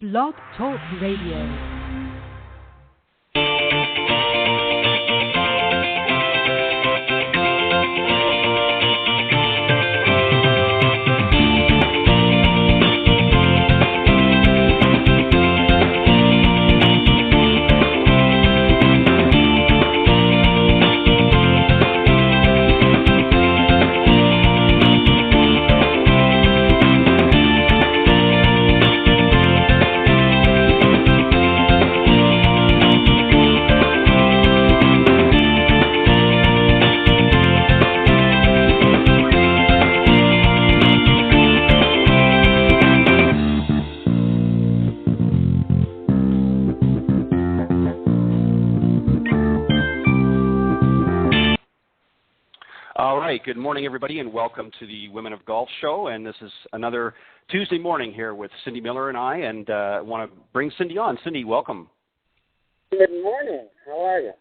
Blog Talk Radio. Good morning, everybody, and welcome to the Women of Golf show. And this is another Tuesday morning here with Cindy Miller and I, and I want to bring Cindy on. Cindy, welcome. Good morning. How are you?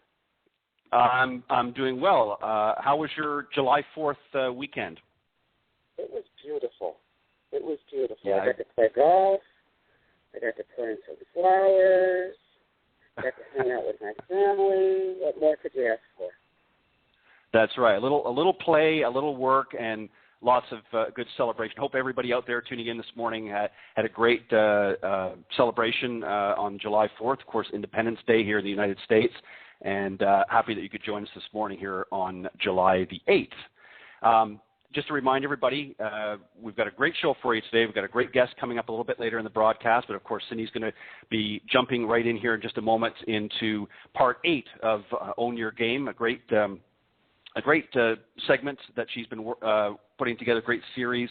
I'm doing well. How was your July 4th weekend? It was beautiful. It was beautiful. Yeah. I got to play golf. I got to plant some flowers. I got to hang out with my family. What more could you ask for? That's right. A little play, a little work, and lots of good celebration. Hope everybody out there tuning in this morning had a great celebration on July 4th, of course, Independence Day here in the United States, and happy that you could join us this morning here on July the 8th. Just to remind everybody, we've got a great show for you today. We've got a great guest coming up a little bit later in the broadcast, but of course Cindy's going to be jumping right in here in just a moment into part 8 of Own Your Game, a great segment that she's been putting together, a great series,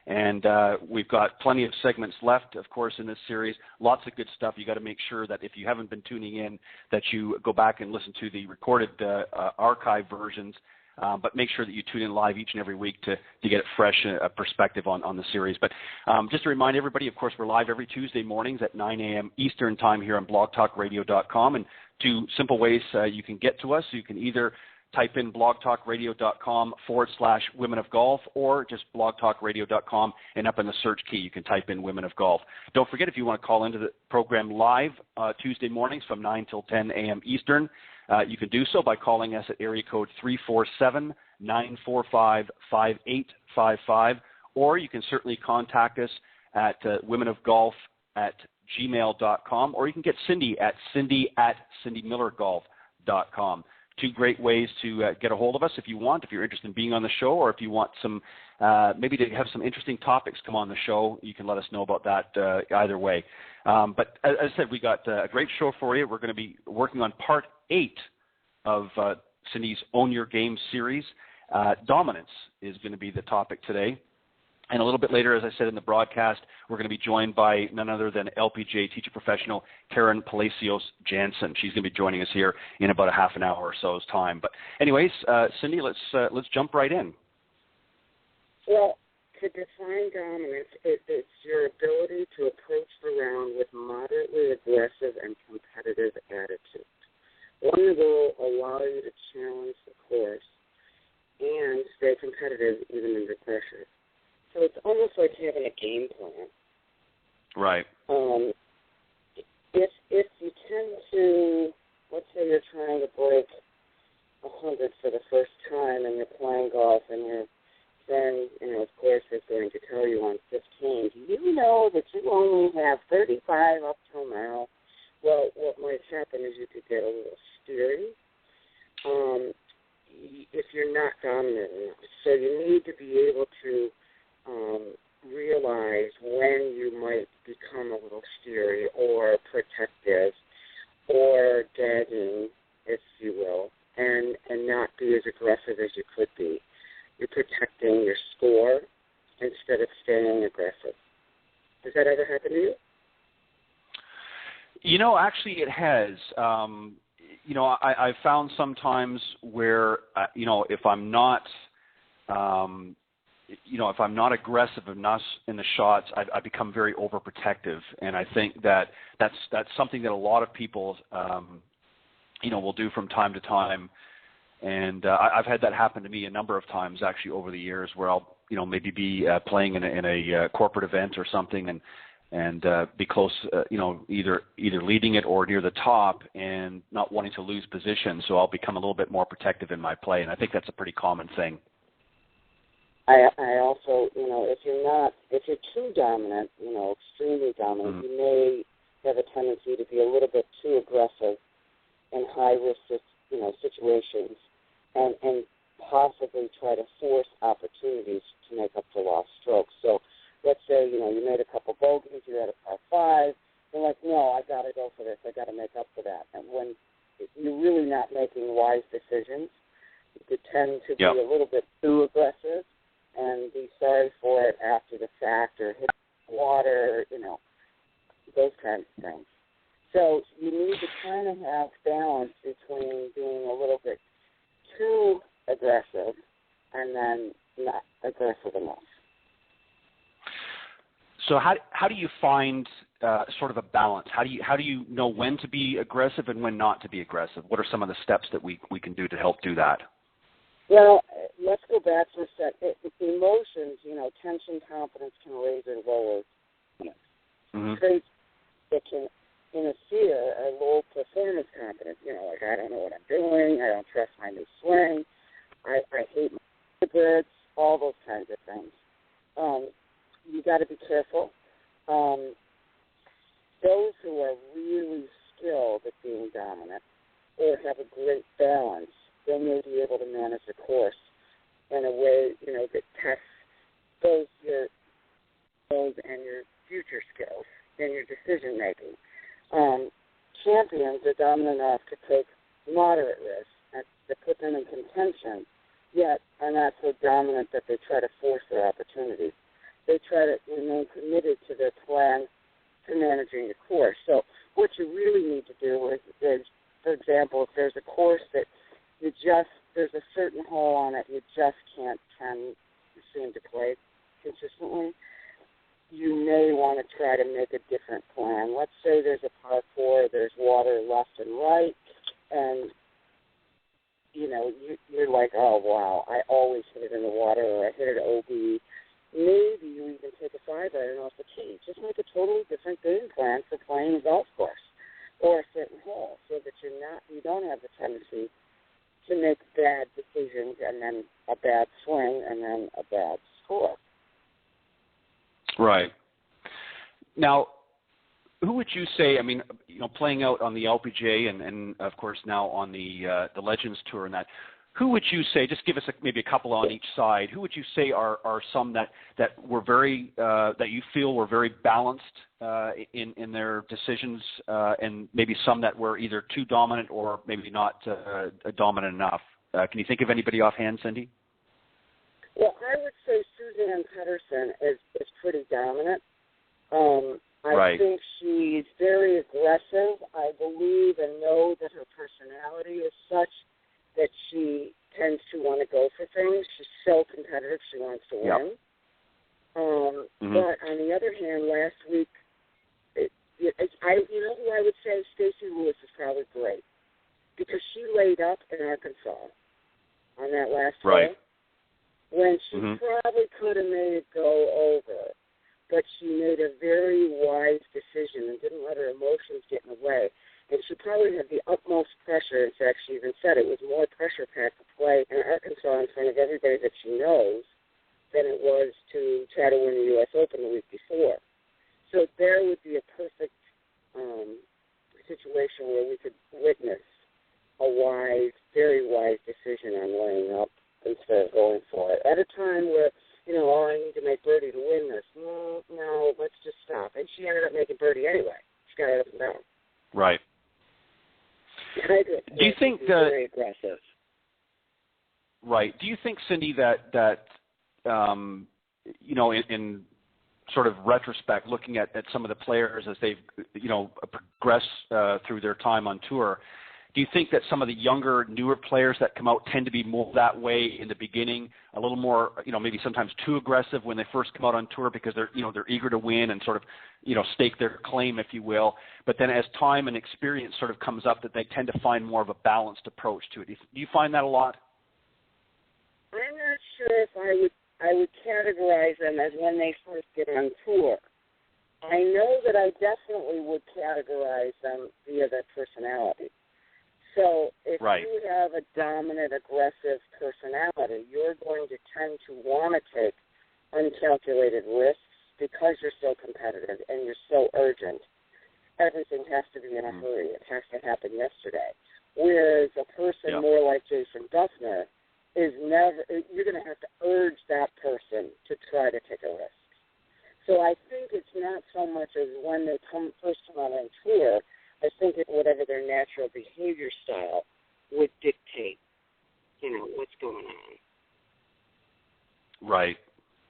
and we've got plenty of segments left, of course, in this series. Lots of good stuff. You got to make sure that if you haven't been tuning in, that you go back and listen to the recorded archive versions, but make sure that you tune in live each and every week to get a fresh perspective on the series. But just to remind everybody, of course, we're live every Tuesday mornings at 9 a.m. Eastern Time here on blogtalkradio.com, and two simple ways you can get to us. You can either type in blogtalkradio.com/Women of Golf, or just blogtalkradio.com, and up in the search key you can type in Women of Golf. Don't forget, if you want to call into the program live Tuesday mornings from 9 till 10 a.m. Eastern, you can do so by calling us at area code 347-945-5855, or you can certainly contact us at womenofgolf@gmail.com, or you can get Cindy at cindy@cindymillergolf.com. Two great ways to get a hold of us if you want, if you're interested in being on the show, or if you want some, maybe to have some interesting topics come on the show, you can let us know about that either way. But as I said, we got a great show for you. We're going to be working on part 8 of Cindy's Own Your Game series. Dominance is going to be the topic today. And a little bit later, as I said in the broadcast, we're going to be joined by none other than LPGA teacher professional Karen Palacios-Jansen. She's going to be joining us here in about a half an hour or so's time. But anyways, Cindy, let's jump right in. Well, to define dominance, it's your ability to approach the round with moderately aggressive and competitive attitude. One that will allow you to challenge the course and stay competitive even under pressure. So it's almost like having a game plan. Right. If you tend to, let's say you're trying to break 100 for the first time and you're playing golf and your friend, of course, is going to tell you on 15, do you know that you only have 35 up till now? Well, what might happen is you could get a little steery if you're not dominant enough. So you need to be able to realize when you might become a little steery or protective or gagging, if you will, and not be as aggressive as you could be. You're protecting your score instead of staying aggressive. Has that ever happened to you? Actually it has. I've found sometimes where, if I'm not if I'm not aggressive enough in the shots, I become very overprotective, and I think that's something that a lot of people, will do from time to time, and I've had that happen to me a number of times actually over the years, where I'll maybe be playing in a corporate event or something, and and be close, either leading it or near the top and not wanting to lose position. So I'll become a little bit more protective in my play, and I think that's a pretty common thing. I also, if you're too dominant, extremely dominant, you may have a tendency to be a little bit too aggressive in high-risk, situations and possibly try to force opportunities to make up for lost strokes. So let's say, you made a couple bogeys, you're at a par 5, you're like, no, I got to go for this, I got to make up for that. And when you're really not making wise decisions, you could tend to be a little bit too aggressive and be sorry for it after the fact, or hit water, those kinds of things. So you need to kind of have balance between being a little bit too aggressive and then not aggressive enough. So how do you find sort of a balance? How do you know when to be aggressive and when not to be aggressive? What are some of the steps that we can do to help do that? Well, let's go back for a sec. Emotions, tension, confidence can raise or lower. Traits that can interfere are low performance confidence. Like, I don't know what I'm doing, I don't trust my new swing, I hate my hybrids, all those kinds of things. You got to be careful. Those who are really skilled at being dominant or have a great balance, they may be able to manage the course in a way, that tests both your skills and your future skills and your decision making. Champions are dominant enough to take moderate risks and to put them in contention, yet are not so dominant that they try to force their opportunities. They try to remain committed to their plan to managing the course. So what you really need to do is, for example, if there's a course that there's a certain hole on it you just can't seem to play consistently, you may want to try to make a different plan. Let's say there's a par 4, there's water left and right, and you're like, oh wow, I always hit it in the water, or I hit it OB. Maybe you even take a 5-iron off the tee. Just make a totally different game plan for playing a golf course or a certain hole, so that you don't have the tendency to make bad decisions and then a bad swing and then a bad score. Right. Now, who would you say, playing out on the LPGA and of course now on the Legends Tour and that, who would you say, just give us maybe a couple on each side, who would you say are some that were very, that you feel were very balanced in their decisions, and maybe some that were either too dominant or maybe not dominant enough? Can you think of anybody offhand, Cindy? Well, I would say Suzanne Petterson is pretty dominant. I think she's very aggressive. I believe and know that her personality is such that she tends to want to go for things. She's so competitive, she wants to win. But on the other hand, last week, who I would say Stacey Lewis is probably great, because she laid up in Arkansas on that last hole when she probably could have made it go over, but she made a very wise decision and didn't let her emotions get in the way. And she probably had the utmost pressure. In fact, she even said it was more pressure-packed to play in Arkansas in front of everybody that she knows than it was to try to win the U.S. Open the week before. So there would be a perfect situation where we could witness a wise, very wise decision on laying up instead of going for it. At a time where, I need to make birdie to win this. No, let's just stop. And she ended up making birdie anyway. She got it up and down. Right. Do you think very aggressive? Right. Do you think, Cindy, that in sort of retrospect, looking at some of the players as they've progressed through their time on tour, do you think that some of the younger, newer players that come out tend to be more that way in the beginning, a little more, maybe sometimes too aggressive when they first come out on tour because they're eager to win and sort of, stake their claim, if you will. But then as time and experience sort of comes up, that they tend to find more of a balanced approach to it. Do you find that a lot? I'm not sure if I would categorize them as when they first get on tour. I know that I definitely would categorize them via their personality. So if you have a dominant, aggressive personality, you're going to tend to want to take uncalculated risks because you're so competitive and you're so urgent. Everything has to be in a hurry. It has to happen yesterday. Whereas a person more like Jason Duffner is never, you're going to have to urge that person to try to take a risk. So I think it's not so much as when they first come out on tour, I think it's whatever their natural behavior style would dictate, what's going on.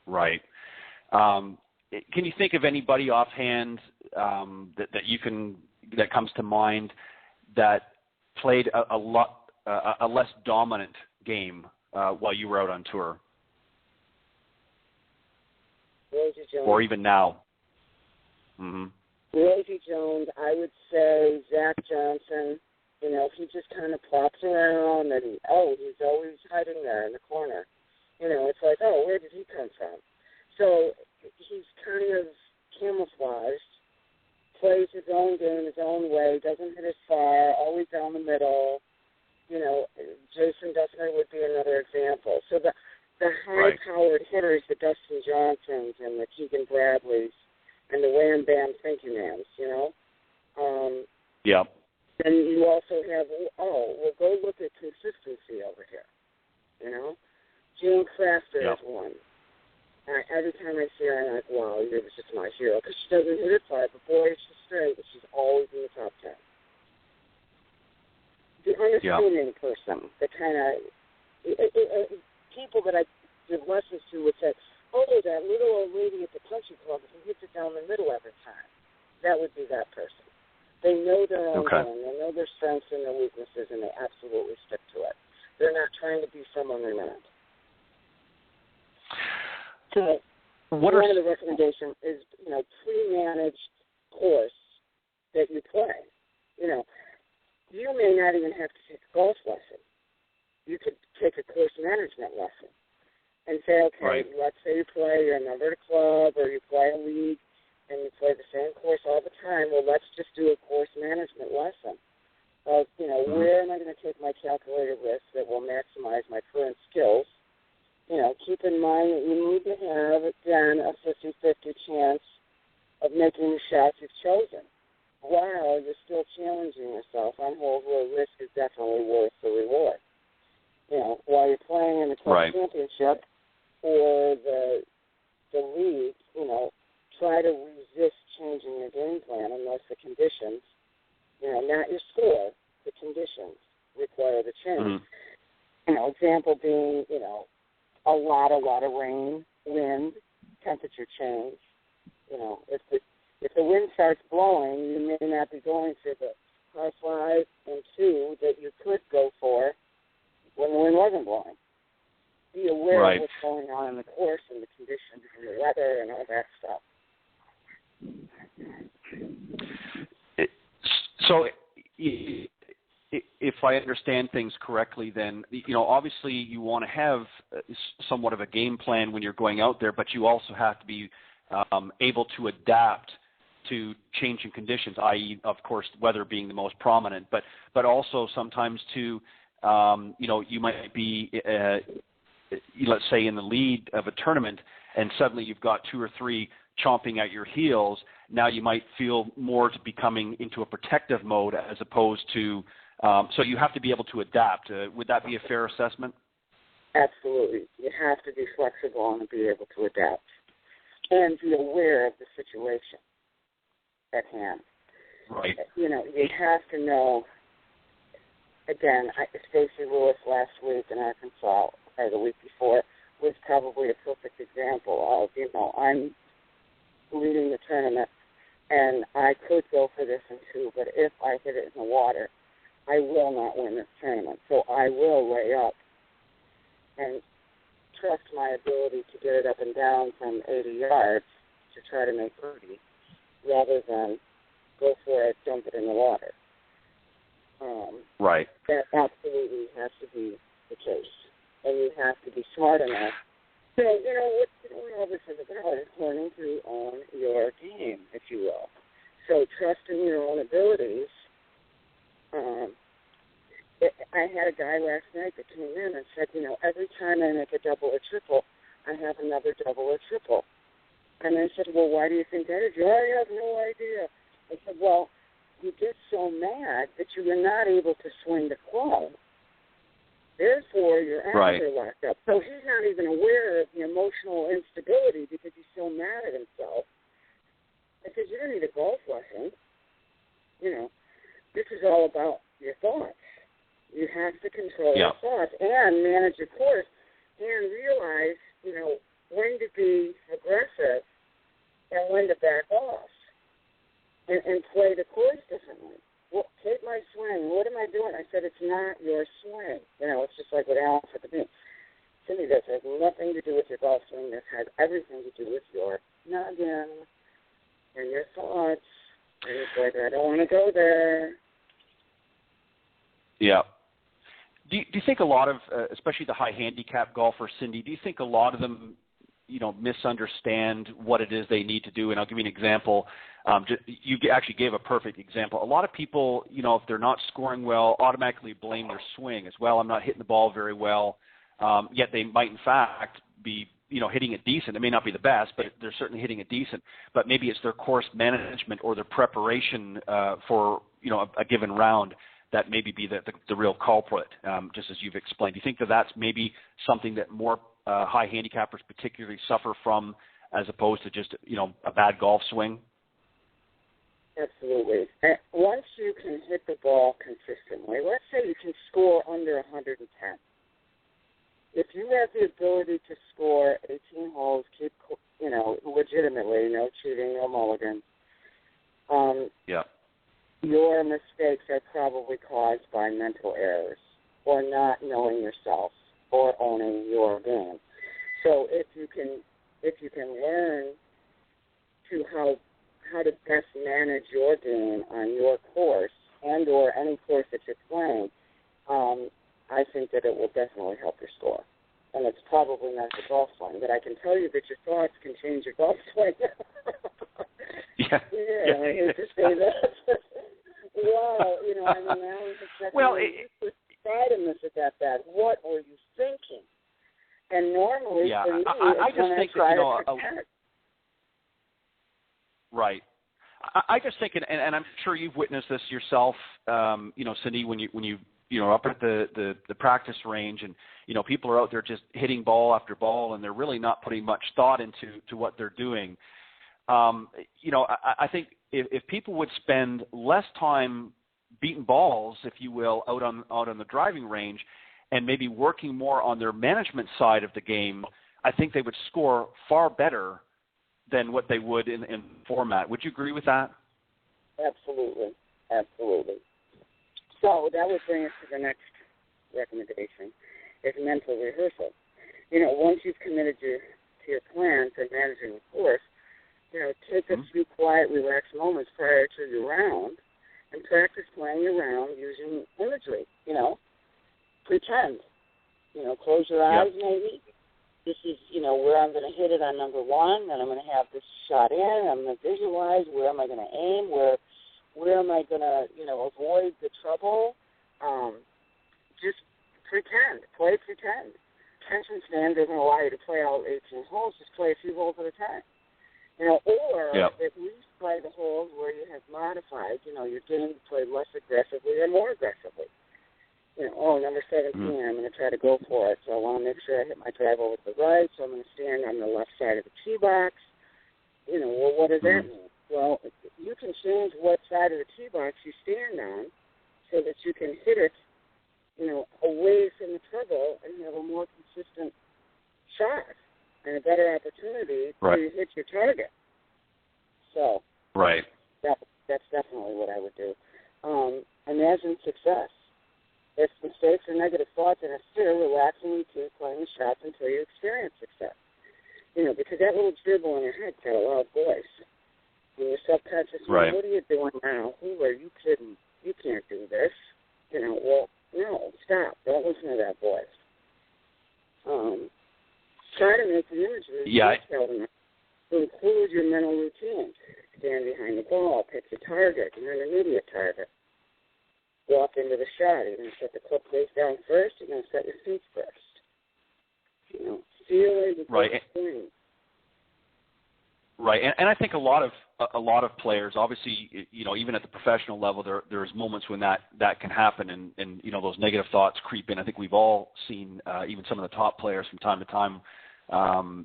Right. Can you think of anybody offhand that comes to mind that played a less dominant game while you were out on tour? Rosie Jones. Or even now? Mm-hmm. Rosie Jones, I would say Zach Johnson. He just kind of plops around and, he's always hiding there in the corner. It's like, where did he come from? So he's kind of camouflaged, plays his own game his own way, doesn't hit as far, always down the middle. Jason Duffner would be another example. So the high-powered hitters, the Dustin Johnsons and the Keegan Bradleys and the Wham Bam Thank You Mans, Yep. And you also have, go look at consistency over here, Jane Crafter is one. Every time I see her, I'm like, wow, you're just my hero. Because she doesn't hit it far, but boy, she's straight, and she's always in the top 10. The unassuming person, the kind of people that I give lessons to would say, that little old lady at the country club who hits it down the middle every time. That would be that person. They know their own game, they know their strengths and their weaknesses, and they absolutely stick to it. They're not trying to be someone they're not. So one of the recommendations is, pre-managed course that you play. You may not even have to take a golf lesson. You could take a course management lesson and say, let's say you play, you're a member of the club or you play a league and you play the same course all the time. Well, let's just do a course management lesson of, where am I going to take my calculated risks that will maximize my current skills? Keep in mind that you need to have, again, a 50-50 chance of making the shots you've chosen while you're still challenging yourself on holes where risk is definitely worth the reward. While you're playing in the club championship or the league, try to resist changing your game plan unless the conditions, not your score, the conditions require the change. Example being, a lot of rain, wind, temperature change. If the wind starts blowing, you may not be going for the par 5 and 2 that you could go for when the wind wasn't blowing. Be aware of what's going on in the course and the conditions and the weather and all that stuff. So if I understand things correctly, then, obviously you want to have somewhat of a game plan when you're going out there, but you also have to be able to adapt to changing conditions, i.e., of course, weather being the most prominent, but also sometimes to, you might be, let's say, in the lead of a tournament, and suddenly you've got 2 or 3 chomping at your heels. Now you might feel more to becoming into a protective mode as opposed to, so you have to be able to adapt. Would that be a fair assessment? Absolutely. You have to be flexible and be able to adapt and be aware of the situation at hand. Right. You have to know, again, Stacey Lewis last week in Arkansas, or the week before, was probably a perfect example of, I'm leading the tournament, and I could go for this in 2, but if I hit it in the water, I will not win this tournament. So I will lay up and trust my ability to get it up and down from 80 yards to try to make birdie, rather than go for it, dump it in the water. That absolutely has to be the case. And you have to be smart enough So, what all this is about is learning to own your game, if you will. So trusting your own abilities. I had a guy last night that came in and said, every time I make a double or triple, I have another double or triple. And I said, well, why do you think that is? I have no idea. I said, well, you get so mad that you were not able to swing the club. Therefore, your arms are locked up. So he's not even aware of the emotional instability because he's so mad at himself. I said, you don't need a golf lesson. This is all about your thoughts. You have to control your thoughts and manage your course and realize, when to be aggressive and when to back off and play the course differently. Well, take my swing. What am I doing? I said, it's not your swing. It's just like what Alan said to me. Cindy, this has nothing to do with your golf swing. This has everything to do with your noggin and your thoughts. And it's like, I don't want to go there. Yeah. Do you think a lot of, especially the high handicap golfers, Cindy, do you think a lot of them, misunderstand what it is they need to do? And I'll give you an example. You actually gave a perfect example. A lot of people, if they're not scoring well, automatically blame their swing as well. I'm not hitting the ball very well, yet they might, in fact, be, hitting it decent. It may not be the best, but they're certainly hitting it decent. But maybe it's their course management or their preparation for, a given round that maybe be the real culprit, just as you've explained. Do you think that that's maybe something that more high handicappers particularly suffer from as opposed to just, a bad golf swing? Absolutely. Once you can hit the ball consistently, let's say you can score under 110. If you have the ability to score 18 holes, keep, legitimately, no cheating, no mulligan, your mistakes are probably caused by mental errors or not knowing yourself or owning your game. So if you can learn to how to best manage your game on your course and or any course that you're playing, I think that it will definitely help your score. And it's probably not the golf swing, but I can tell you that your thoughts can change your golf swing. I hate to say that. Wow, now it's excitement at that bad. What were you thinking? And normally, for me, I just think that, right. I just think, and I'm sure you've witnessed this yourself, Cindy, when you up at the practice range, and people are out there just hitting ball after ball, and they're really not putting much thought into what they're doing. I think if people would spend less time beating balls, if you will, out on the driving range, and maybe working more on their management side of the game, I think they would score far better than what they would in format. Would you agree with that? Absolutely. So that would bring us to the next recommendation, is mental rehearsal. Once you've committed to your plan for managing the course, take a few quiet, relaxed moments prior to your round and practice playing your round using imagery, Pretend. Close your eyes maybe. This is, where I'm going to hit it on number one, and I'm going to have this shot in. I'm going to visualize where am I going to aim, where am I going to, avoid the trouble. Just pretend. Play pretend. Tension stand doesn't allow you to play all 18 holes. Just play a few holes at a time. Or at least play the holes where you have modified, your game to play less aggressively or more aggressively. Number 17, I'm going to try to go for it. So I want to make sure I hit my drive over to the right, so I'm going to stand on the left side of the tee box. Well, what does that mean? Well, you can change what side of the tee box you stand on so that you can hit it, away from the trouble and have a more consistent shot and a better opportunity to hit your target. So that's definitely what I would do. Imagine success. If mistakes or negative thoughts interfere, relax and keep playing the shots until you experience success. Because that little dribble in your head's got a loud voice. And your subconscious mind, what are you doing now? Who are you kidding? You can't do this. Well, no, stop. Don't listen to that voice. Try to make an image of Yeah. detailed to include your mental routine. Stand behind the ball, pick your target, your intermediate target. Walk into the shot. You're going to set the clip face down first. You're going to set your feet first. You know, feel it. Right. Swing. Right, and I think a lot of players, obviously, you know, even at the professional level, there's moments when that can happen, and you know, those negative thoughts creep in. I think we've all seen even some of the top players from time to time.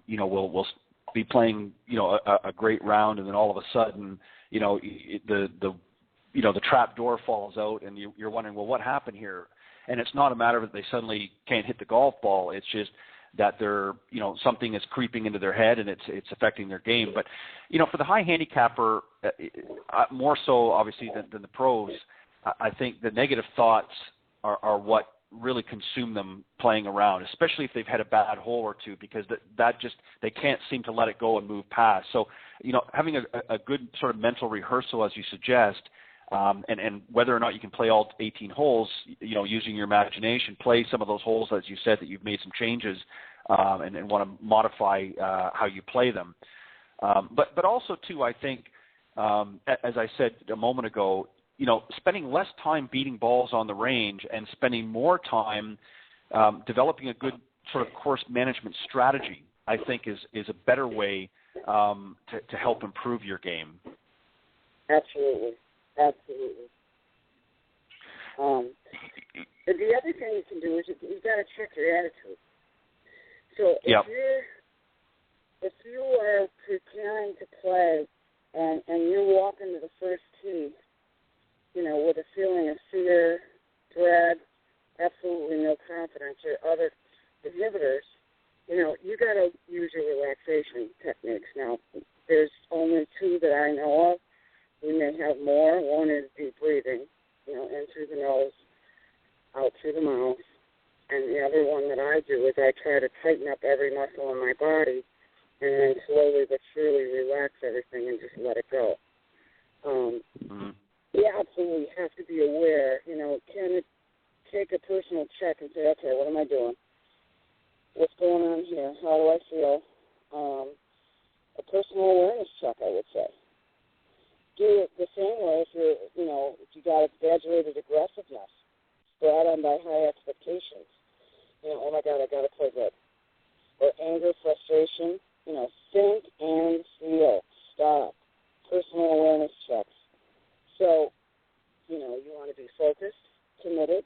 You know, will be playing, you know, a great round, and then all of a sudden, you know, the trap door falls out, and you're wondering, well, what happened here? And it's not a matter of that they suddenly can't hit the golf ball. It's just that they're, you know, something is creeping into their head and it's affecting their game. But, you know, for the high handicapper, more so obviously than the pros, I think the negative thoughts are what really consume them playing around, especially if they've had a bad hole or two, because that just, they can't seem to let it go and move past. So, you know, having a good sort of mental rehearsal, as you suggest, and whether or not you can play all 18 holes, you know, using your imagination, play some of those holes, as you said, that you've made some changes and want to modify how you play them. But also, too, I think, as I said a moment ago, you know, spending less time beating balls on the range and spending more time developing a good sort of course management strategy, I think is a better way to help improve your game. Absolutely. Absolutely. The other thing you can do is you've got to check your attitude. So if you are preparing to play and you walk into the first tee, you know, with a feeling of fear, dread, absolutely no confidence, or other inhibitors, you know, you got to use your relaxation techniques. Now, there's only two that I know of. We may have more. One is deep breathing, you know, in through the nose, out through the mouth. And the other one that I do is I try to tighten up every muscle in my body and then slowly but surely relax everything and just let it go. You absolutely have to be aware, you know, can it take a personal check and say, okay, what am I doing? What's going on here? How do I feel? A personal awareness check, I would say. Do it the same way if you got exaggerated aggressiveness, brought on by high expectations. You know, oh my God, I got to play good. Or anger, frustration, you know, think and feel. Stop. Personal awareness checks. So, you know, you want to be focused, committed,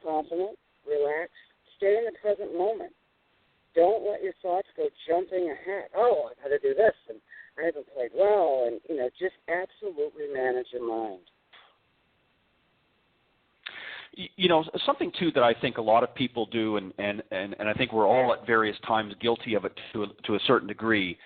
confident, relaxed. Stay in the present moment. Don't let your thoughts go jumping ahead. Oh, I got to do this, and I haven't played well, and, you know, just absolutely manage your mind. You know, something, too, that I think a lot of people do, and I think we're all at various times guilty of it to a certain degree.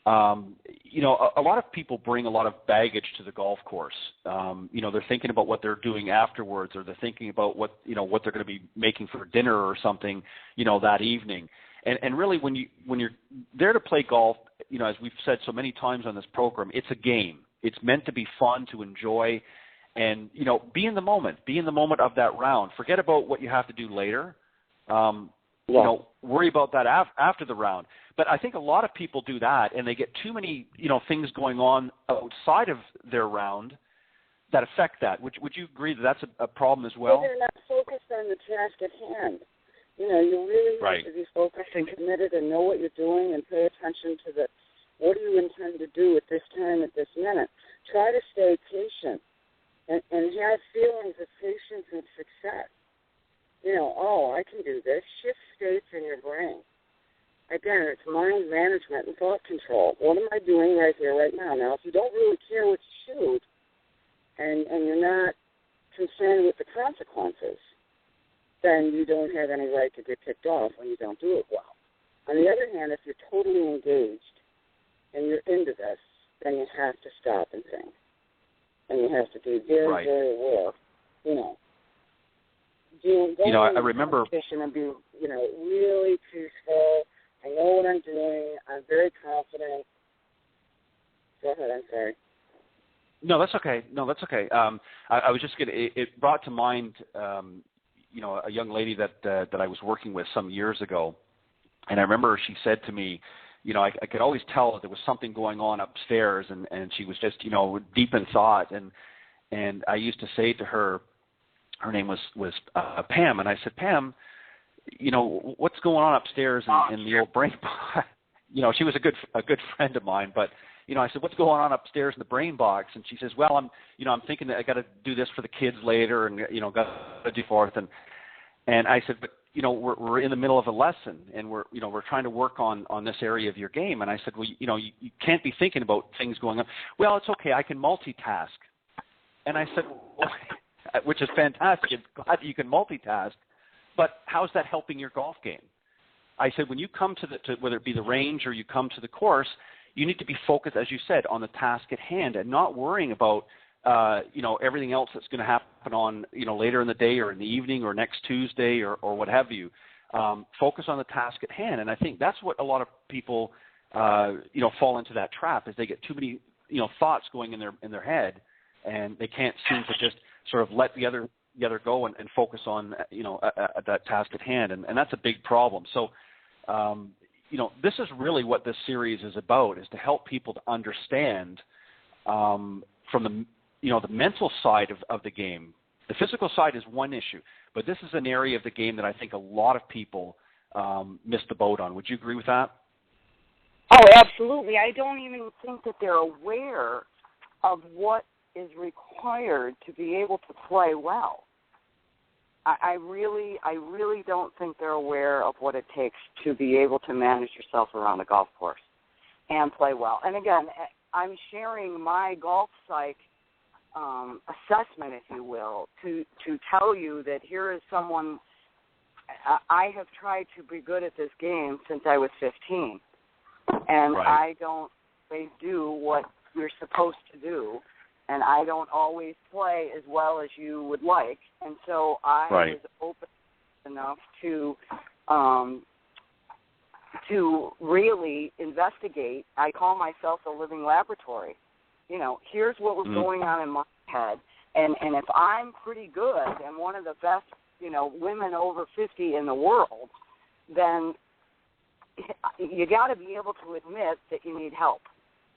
You know, a lot of people bring a lot of baggage to the golf course. You know, they're thinking about what they're doing afterwards, or they're thinking about what they're going to be making for dinner or something, you know, that evening. And really, when you're there to play golf, you know, as we've said so many times on this program, it's a game. It's meant to be fun, to enjoy, and, you know, be in the moment of that round. Forget about what you have to do later. You know, worry about that after the round. But I think a lot of people do that, and they get too many, you know, things going on outside of their round that affect that. Would you agree that that's a problem as well? Well, they're not focused on the task at hand. You know, you really right. have to be focused and committed and know what you're doing and pay attention to what do you intend to do at this time, at this minute. Try to stay patient and have feelings of patience and success. You know, oh, I can do this. Shift states in your brain. Again, it's mind management and thought control. What am I doing right here, right now? Now, if you don't really care what you shoot and you're not concerned with the consequences, then you don't have any right to get kicked off when you don't do it well. On the other hand, if you're totally engaged and you're into this, then you have to stop and think. And you have to be very, very aware, you know. I remember. And be, you know, really peaceful. I know what I'm doing. I'm very confident. Go ahead. I'm sorry. No, that's okay. I was just going to. It brought to mind, you know, a young lady that I was working with some years ago, And I remember she said to me, you know, I could always tell that there was something going on upstairs, and she was just, you know, deep in thought. And I used to say to her, her name was Pam, and I said, Pam, you know, what's going on upstairs in the old brain box? You know, she was a good friend of mine, but, you know, I said, what's going on upstairs in the brain box? And she says, well, I'm thinking that I got to do this for the kids later, and, you know, got to do forth. And I said, but, you know, we're in the middle of a lesson, and we're trying to work on this area of your game. And I said, well, you know, you can't be thinking about things going on. Well, it's okay, I can multitask. And I said, well, which is fantastic. I'm glad that you can multitask, but how's that helping your golf game? I said, when you come to whether it be the range or you come to the course, you need to be focused, as you said, on the task at hand and not worrying about, you know, everything else that's going to happen on, you know, later in the day or in the evening or next Tuesday or what have you. Focus on the task at hand. And I think that's what a lot of people, you know, fall into that trap, is they get too many, you know, thoughts going in their head, and they can't seem to just sort of let the other go and focus on, you know, that task at hand. And that's a big problem. So, you know, this is really what this series is about, is to help people to understand from the, you know, the mental side of the game. The physical side is one issue, but this is an area of the game that I think a lot of people miss the boat on. Would you agree with that? Oh, absolutely. I don't even think that they're aware of what is required to be able to play well. I really don't think they're aware of what it takes to be able to manage yourself around a golf course and play well. And again, I'm sharing my golf psych assessment, if you will, to tell you that here is someone. I have tried to be good at this game since I was 15, and right. I don't always do what you're supposed to do, and I don't always play as well as you would like, and so I right. was open enough to really investigate. I call myself a living laboratory. You know, here's what was going on in my head, and if I'm pretty good and one of the best, you know, women over 50 in the world, then you got to be able to admit that you need help,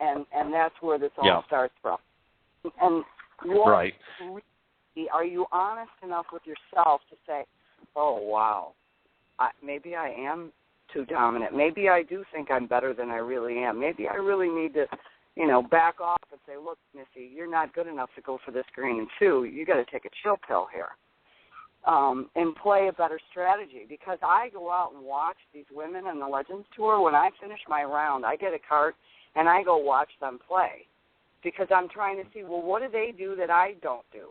and that's where this all starts from. And right. Really, are you honest enough with yourself to say, oh, wow, maybe I am too dominant. Maybe I do think I'm better than I really am. Maybe I really need to, you know, back off and say, look, Missy, you're not good enough to go for this green, and two, you got to take a chill pill here. And play a better strategy, because I go out and watch these women in the Legends Tour. When I finish my round, I get a cart and I go watch them play, because I'm trying to see, well, what do they do that I don't do?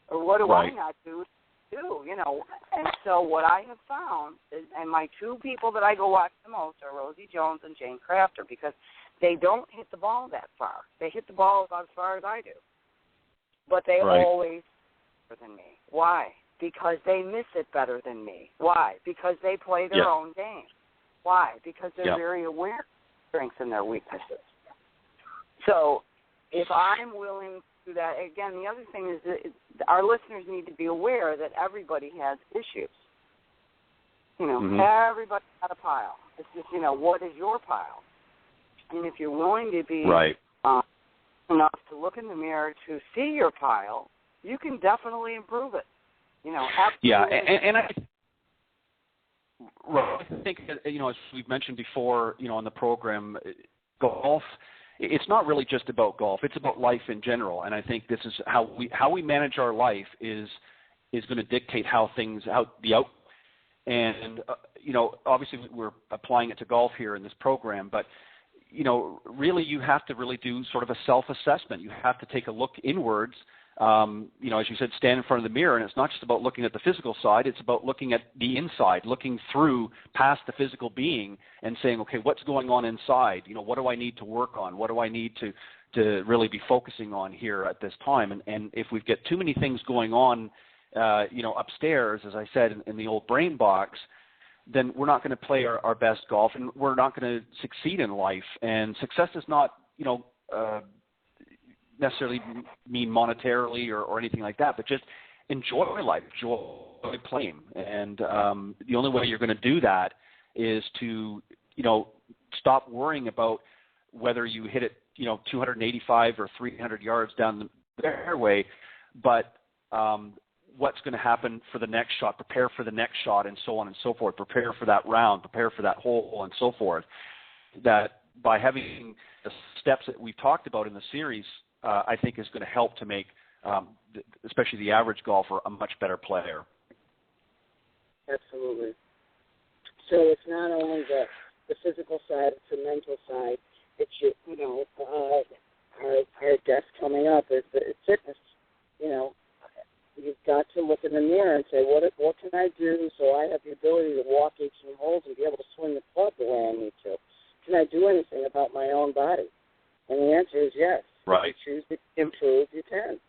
Or what do I not do, you know? And so what I have found is, and my two people that I go watch the most are Rosie Jones and Jane Crafter, because they don't hit the ball that far. They hit the ball about as far as I do. But they always better than me. Why? Because they miss it better than me. Why? Because they play their own game. Why? Because they're very aware of their strengths and their weaknesses. So if I'm willing to do that, again, the other thing is that our listeners need to be aware that everybody has issues. You know, everybody's got a pile. It's just, you know, what is your pile? And if you're willing to be enough to look in the mirror to see your pile, you can definitely improve it. You know, absolutely. Yeah, and I think, you know, as we've mentioned before, you know, on the program, golf, it's not really just about golf. It's about life in general, and I think this is how we manage our life is going to dictate how the out. And you know, obviously we're applying it to golf here in this program, but you know, really you have to really do sort of a self-assessment. You have to take a look inwards. You know, as you said, stand in front of the mirror, and it's not just about looking at the physical side, it's about looking at the inside, looking through past the physical being and saying, okay, what's going on inside? You know, what do I need to work on? What do I need to really be focusing on here at this time? And if we've got too many things going on, you know, upstairs, as I said, in the old brain box, then we're not going to play our best golf, and we're not going to succeed in life. And success is not, you know, necessarily mean monetarily or anything like that, but just enjoy life, enjoy playing. And the only way you're going to do that is to, stop worrying about whether you hit it, 285 or 300 yards down the fairway, but what's going to happen for the next shot, prepare for the next shot, and so on and so forth, prepare for that round, prepare for that hole, and so forth. That by having the steps that we've talked about in the series, I think is going to help to make, especially the average golfer, a much better player. Absolutely. So it's not only the physical side, it's the mental side. It's our guest coming up is fitness. You've got to look in the mirror and say, what can I do so I have the ability to walk 18 holes and be able to swing the club the way I need to? Can I do anything about my own body? And the answer is yes. Right. If you choose to improve, you can.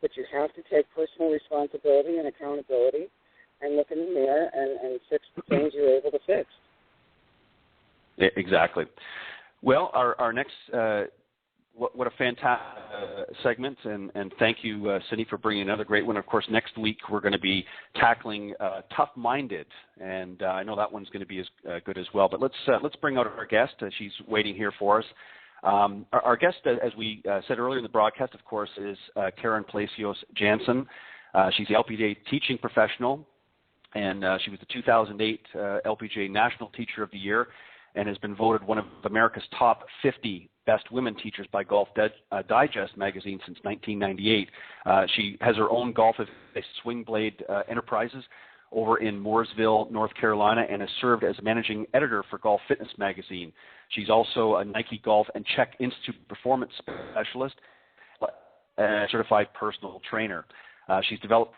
But you have to take personal responsibility and accountability and look in the mirror and fix the things you're able to fix. Exactly. Well, our next, what a fantastic segment, and thank you, Cindy, for bringing another great one. Of course, next week we're going to be tackling tough-minded, and I know that one's going to be as good as well. But let's bring out our guest. She's waiting here for us. Our guest, as we said earlier in the broadcast, of course, is Karen Palacios-Jansen. She's the LPGA teaching professional, and she was the 2008 LPGA National Teacher of the Year, and has been voted one of America's top 50 best women teachers by Golf Digest magazine since 1998. She has her own golf Swing Blade Enterprises over in Mooresville, North Carolina, and has served as managing editor for Golf Fitness magazine. She's also a Nike Golf and Czech Institute performance specialist and a certified personal trainer. She's developed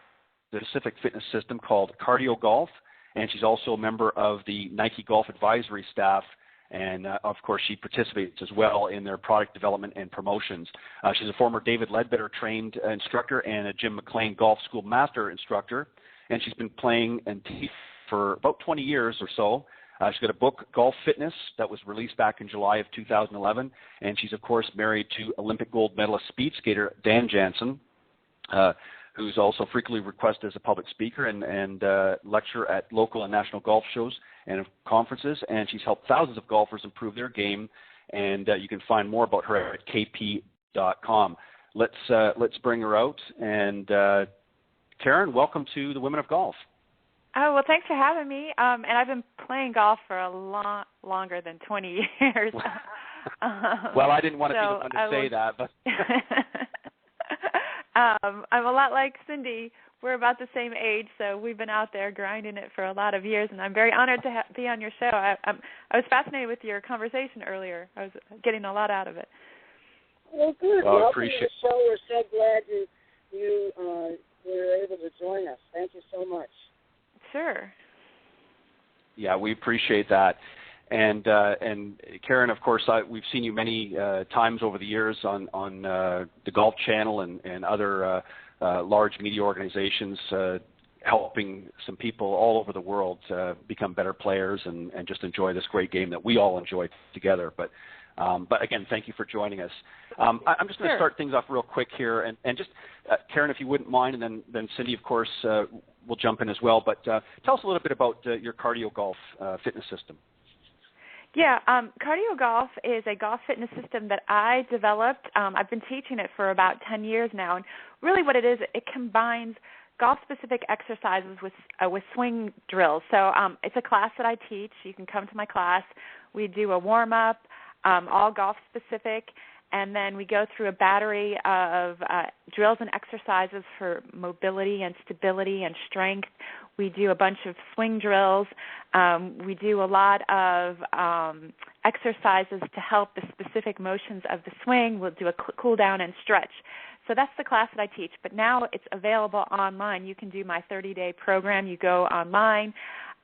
a specific fitness system called Cardio Golf, and she's also a member of the Nike Golf Advisory staff, and of course she participates as well in their product development and promotions. She's a former David Ledbetter trained instructor and a Jim McLean Golf School Master instructor, and she's been playing and teaching for about 20 years or so. She's got a book, Golf Fitness, that was released back in July of 2011, and she's, of course, married to Olympic gold medalist speed skater Dan Jansen, who's also frequently requested as a public speaker and lecturer at local and national golf shows and conferences, and she's helped thousands of golfers improve their game, and you can find more about her at kp.com. Let's bring her out, and Karen, welcome to the Women of Golf. Oh, well, thanks for having me, and I've been playing golf for a lot longer than 20 years. Well, I didn't want to be the one to say that, but... I'm a lot like Cindy. We're about the same age, so we've been out there grinding it for a lot of years, and I'm very honored to be on your show. I was fascinated with your conversation earlier. I was getting a lot out of it. Well, good. Well, welcome to the show. We're so glad you were able to join us. Thank you so much. Sure. Yeah, we appreciate that. And Karen, of course, we've seen you many times over the years on the Golf Channel and other large media organizations, helping some people all over the world become better players and just enjoy this great game that we all enjoy together. But again, thank you for joining us. I'm just going to start things off real quick here, and just Karen, if you wouldn't mind, and then Cindy, of course, will jump in as well. But tell us a little bit about your Cardio Golf fitness system. Yeah, Cardio Golf is a golf fitness system that I developed. I've been teaching it for about 10 years now, and really what it is, it combines golf-specific exercises with swing drills. So it's a class that I teach. You can come to my class. We do a warm-up, all golf-specific, and then we go through a battery of drills and exercises for mobility and stability and strength. We do a bunch of swing drills. We do a lot of exercises to help the specific motions of the swing. We'll do a cool down and stretch. So that's the class that I teach. But now it's available online. You can do my 30-day program. You go online,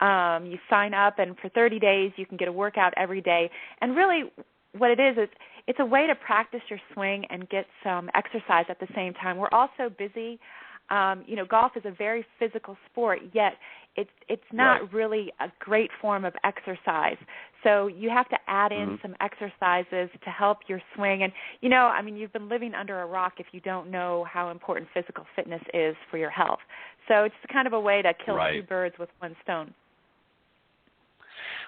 you sign up, and for 30 days you can get a workout every day. And really what it is it's a way to practice your swing and get some exercise at the same time. We're all so busy. Golf is a very physical sport, yet it's not really a great form of exercise. So you have to add in some exercises to help your swing. And, you've been living under a rock if you don't know how important physical fitness is for your health. So it's kind of a way to kill two birds with one stone.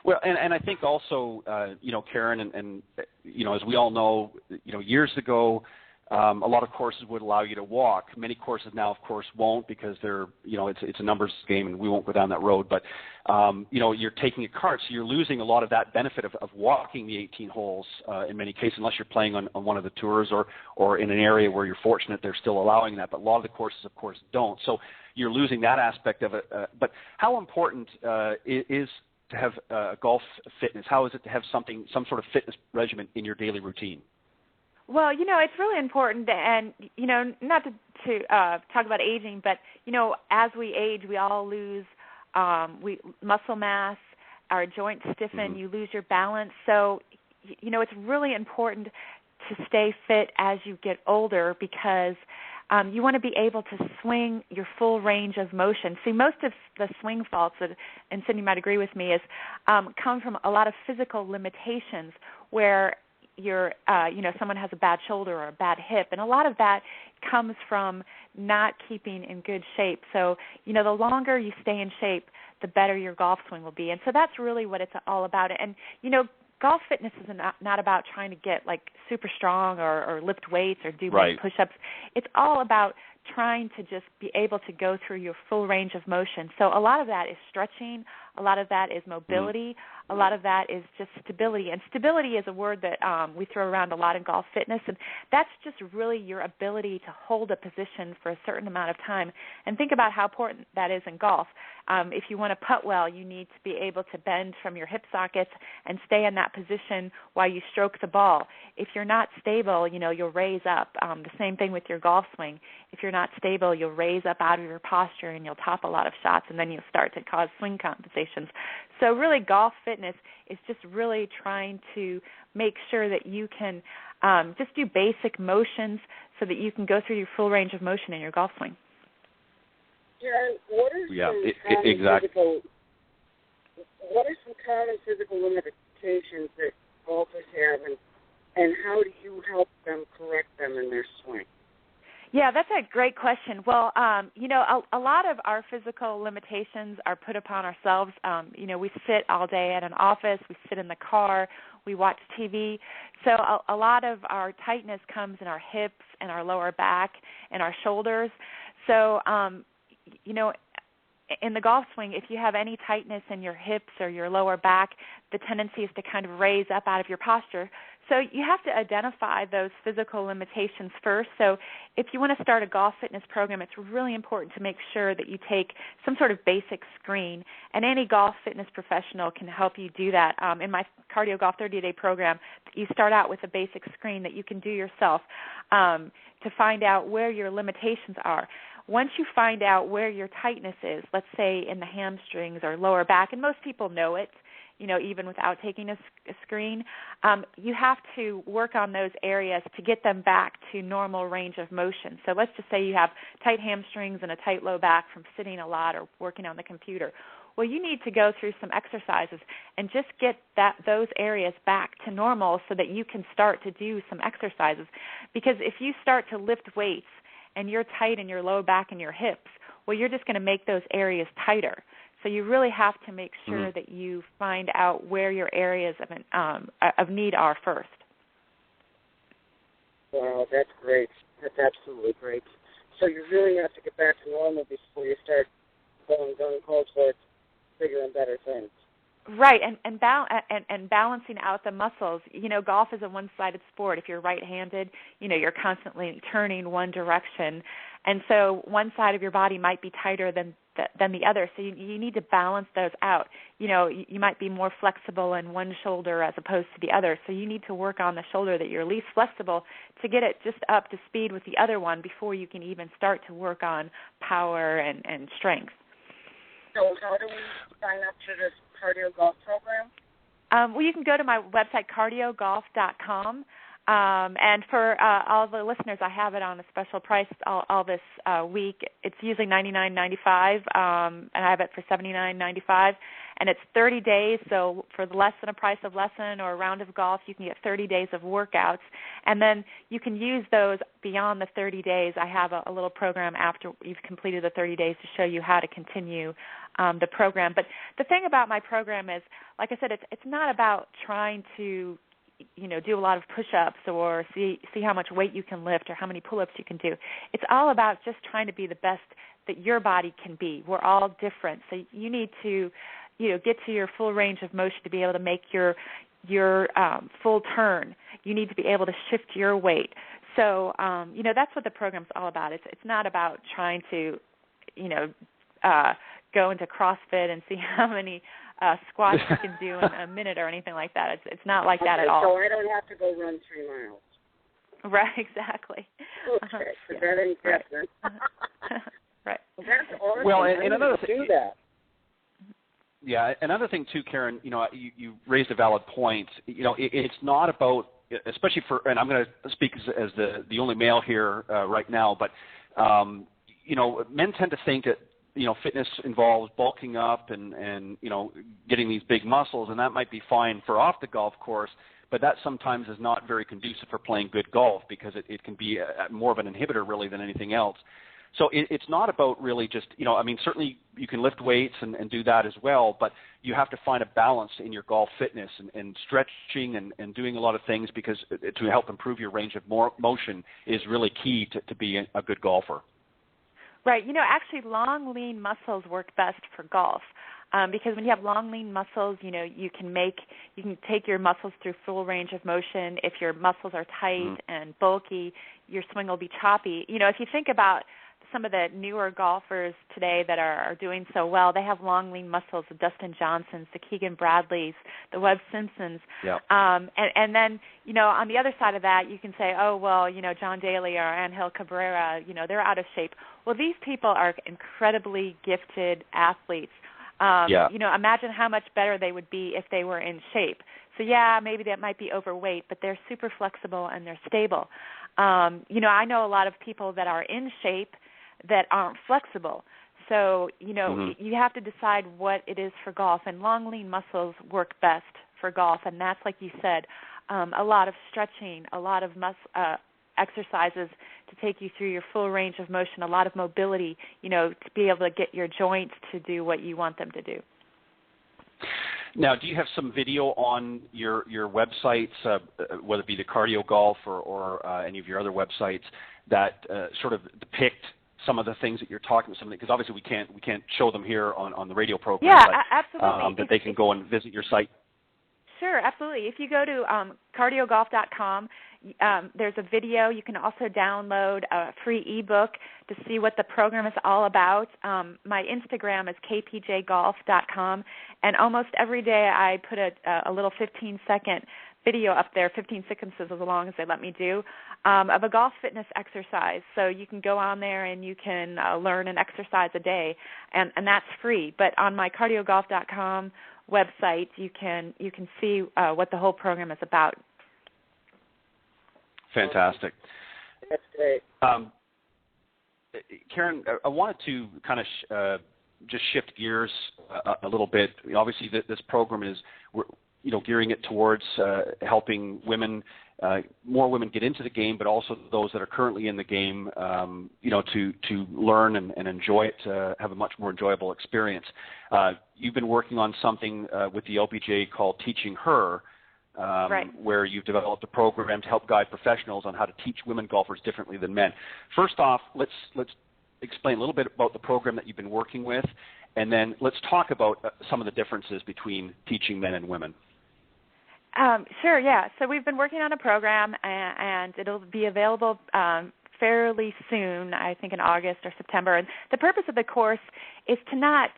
Well, and I think also, Karen, and as we all know, years ago, a lot of courses would allow you to walk. Many courses now, of course, won't because they're, it's a numbers game, and we won't go down that road. But, you're taking a cart, so you're losing a lot of that benefit of walking the 18 holes in many cases, unless you're playing on one of the tours or in an area where you're fortunate they're still allowing that. But a lot of the courses, of course, don't. So you're losing that aspect of it. But how important is to have golf fitness? How is it to have some sort of fitness regimen in your daily routine? Well, it's really important, and, not to talk about aging, but, as we age, we all lose muscle mass, our joints stiffen, you lose your balance. So, it's really important to stay fit as you get older because you want to be able to swing your full range of motion. See, most of the swing faults, and Cindy might agree with me, is come from a lot of physical limitations where someone has a bad shoulder or a bad hip, and a lot of that comes from not keeping in good shape. So, the longer you stay in shape, the better your golf swing will be. And so that's really what it's all about. And, golf fitness is not about trying to get, super strong or lift weights or do big push-ups. It's all about trying to just be able to go through your full range of motion. So a lot of that is stretching. A lot of that is mobility. A lot of that is just stability. And stability is a word that we throw around a lot in golf fitness, and that's just really your ability to hold a position for a certain amount of time. And think about how important that is in golf. If you want to putt well, you need to be able to bend from your hip sockets and stay in that position while you stroke the ball. If you're not stable, you'll raise up. The same thing with your golf swing. If you're not stable, you'll raise up out of your posture and you'll top a lot of shots, and then you'll start to cause swing compensations. So really, golf fitness is just really trying to make sure that you can just do basic motions so that you can go through your full range of motion in your golf swing. Karen, what are some common physical limitations that golfers have, and how do you help them correct them in their swing? Yeah, that's a great question. Well, a lot of our physical limitations are put upon ourselves. We sit all day at an office, we sit in the car, we watch TV. So a lot of our tightness comes in our hips and our lower back and our shoulders. So, in the golf swing, if you have any tightness in your hips or your lower back, the tendency is to kind of raise up out of your posture. So you have to identify those physical limitations first. So if you want to start a golf fitness program, it's really important to make sure that you take some sort of basic screen, and any golf fitness professional can help you do that. In my Cardio Golf 30-day program, you start out with a basic screen that you can do yourself to find out where your limitations are. Once you find out where your tightness is, let's say in the hamstrings or lower back, and most people know it, even without taking a screen, you have to work on those areas to get them back to normal range of motion. So let's just say you have tight hamstrings and a tight low back from sitting a lot or working on the computer. Well, you need to go through some exercises and just get those areas back to normal so that you can start to do some exercises. Because if you start to lift weights and you're tight in your low back and your hips, well, you're just going to make those areas tighter. So you really have to make sure that you find out where your areas of need are first. Wow, that's great. That's absolutely great. So you really have to get back to normal before you start going towards bigger and better things. Right, and balancing out the muscles. Golf is a one-sided sport. If you're right-handed, you're constantly turning one direction, and so one side of your body might be tighter than the other. So you need to balance those out. You might be more flexible in one shoulder as opposed to the other. So you need to work on the shoulder that you're least flexible to get it just up to speed with the other one before you can even start to work on power and strength. So how do we sign up to this Cardio Golf program? Well, you can go to my website, cardiogolf.com. And for all the listeners, I have it on a special price all this week. It's usually $99.95, and I have it for $79.95. And it's 30 days, so for less than a price of lesson or a round of golf, you can get 30 days of workouts. And then you can use those beyond the 30 days. I have a little program after you've completed the 30 days to show you how to continue the program. But the thing about my program is, like I said, it's not about trying to do a lot of push-ups or see how much weight you can lift or how many pull-ups you can do. It's all about just trying to be the best that your body can be. We're all different, so you need to get to your full range of motion to be able to make your full turn. You need to be able to shift your weight. So that's what the program's all about. It's not about trying to go into CrossFit and see how many squats you can do in a minute or anything like that. It's not like that at all. So I don't have to go run 3 miles. Right, exactly. Okay, so that ain't different. Right. Well, that's awesome. Well, and another thing, do that. Yeah, another thing too, Karen. You raised a valid point. It's not about, especially for, and I'm going to speak as the only male here right now, but men tend to think that fitness involves bulking up and getting these big muscles, and that might be fine for off the golf course, but that sometimes is not very conducive for playing good golf because it can be more of an inhibitor really than anything else. So it's not about really just, certainly you can lift weights and do that as well, but you have to find a balance in your golf fitness and stretching and doing a lot of things because to help improve your range of motion is really key to be a good golfer. Right. Actually, long, lean muscles work best for golf because when you have long, lean muscles, you can take your muscles through full range of motion. If your muscles are tight and bulky, your swing will be choppy. If you think about some of the newer golfers today that are doing so well, they have long, lean muscles, the Dustin Johnsons, the Keegan Bradleys, the Webb Simpsons. Yep. And then, on the other side of that, you can say, oh, well, John Daly or Angel Cabrera, they're out of shape. Well, these people are incredibly gifted athletes. Imagine how much better they would be if they were in shape. So, yeah, maybe that might be overweight, but they're super flexible and they're stable. I know a lot of people that are in shape that aren't flexible. So, you have to decide what it is for golf. And long, lean muscles work best for golf. And that's, like you said, a lot of stretching, a lot of exercises to take you through your full range of motion, a lot of mobility, to be able to get your joints to do what you want them to do. Now, do you have some video on your websites, whether it be the Cardio Golf or any of your other websites, that sort of depict some of the things that you're talking about? Because obviously we can't show them here on the radio program. Yeah, but, absolutely. that they can go and visit your site. Sure, absolutely. If you go to cardiogolf.com, there's a video. You can also download a free ebook to see what the program is all about. My Instagram is kpjgolf.com, and almost every day I put a little 15-second video up there, 15 seconds is as long as they let me do, of a golf fitness exercise. So you can go on there and you can learn an exercise a day, and that's free. But on my cardiogolf.com website, you can see what the whole program is about. Fantastic. That's great. Karen, I wanted to kind of just shift gears a little bit. Obviously, this program is gearing it towards helping women, more women get into the game, but also those that are currently in the game, to learn and enjoy it, have a much more enjoyable experience. You've been working on something with the LPGA called Teaching Her, right, where you've developed a program to help guide professionals on how to teach women golfers differently than men. First off, let's explain a little bit about the program that you've been working with, and then let's talk about some of the differences between teaching men and women. Sure, yeah. So we've been working on a program, and it'll be available fairly soon, I think in August or September. And the purpose of the course is to not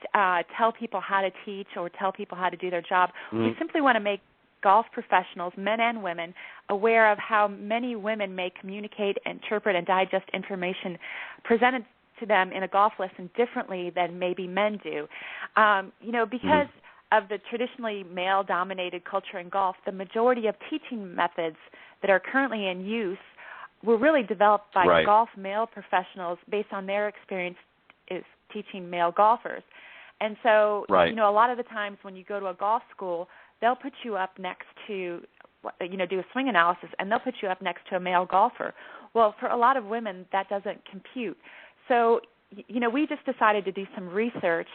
tell people how to teach or tell people how to do their job. Mm-hmm. We simply want to make golf professionals, men and women, aware of how many women may communicate, interpret, and digest information presented to them in a golf lesson differently than maybe men do. Because of the traditionally male-dominated culture in golf, the majority of teaching methods that are currently in use were really developed by golf male professionals based on their experience is teaching male golfers. And so, a lot of the times when you go to a golf school, they'll put you up next to, do a swing analysis, and they'll put you up next to a male golfer. Well, for a lot of women, that doesn't compute. So, we just decided to do some research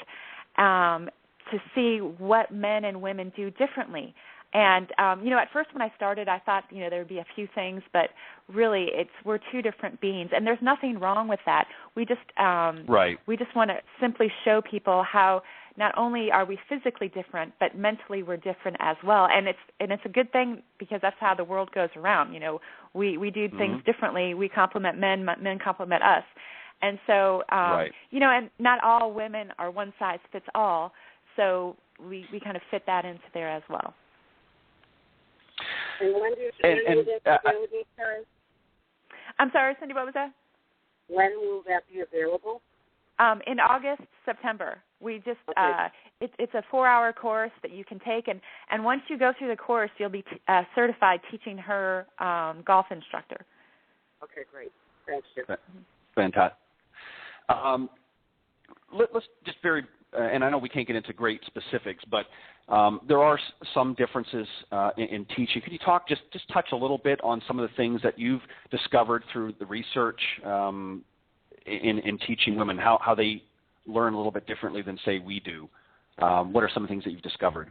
to see what men and women do differently. And, at first when I started, I thought, there would be a few things, but really we're two different beings, and there's nothing wrong with that. We just want to simply show people how not only are we physically different, but mentally we're different as well. And it's a good thing because that's how the world goes around. We do things differently. We compliment men, men compliment us. And so, and not all women are one size fits all, so we kind of fit that into there as well. And when do you be Karen? I'm sorry, Cindy, what was that? When will that be available? In August, September. We just it's a 4-hour course that you can take, and once you go through the course, you'll be certified teaching her golf instructor. Okay, great. Thanks, you. Fantastic. Let's just and I know we can't get into great specifics, but there are some differences in teaching. Could you just touch a little bit on some of the things that you've discovered through the research in teaching women, how they learn a little bit differently than, say, we do? What are some of the things that you've discovered?